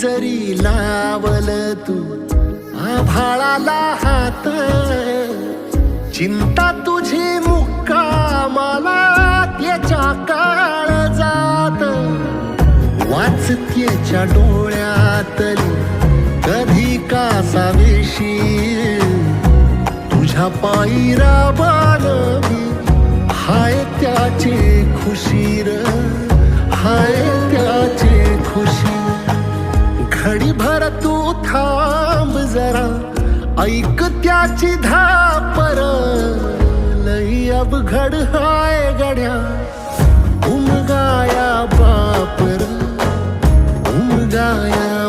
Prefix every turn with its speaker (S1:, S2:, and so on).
S1: जरी लावल तू आभाळाला हात, चिंता तुझी मुक्कामाला त्याच्या काळजात. वाचतेच्या डोळ्यातली कधी कासावेशी, तुझ्या पायी राबान मी हाय त्याची खुशी र, हाय त्याची खुशी. घडीभर तू थांब जरा, ऐक त्याची धापर, लई अवघड हाय गड्या उमगाया बापर, उमगाया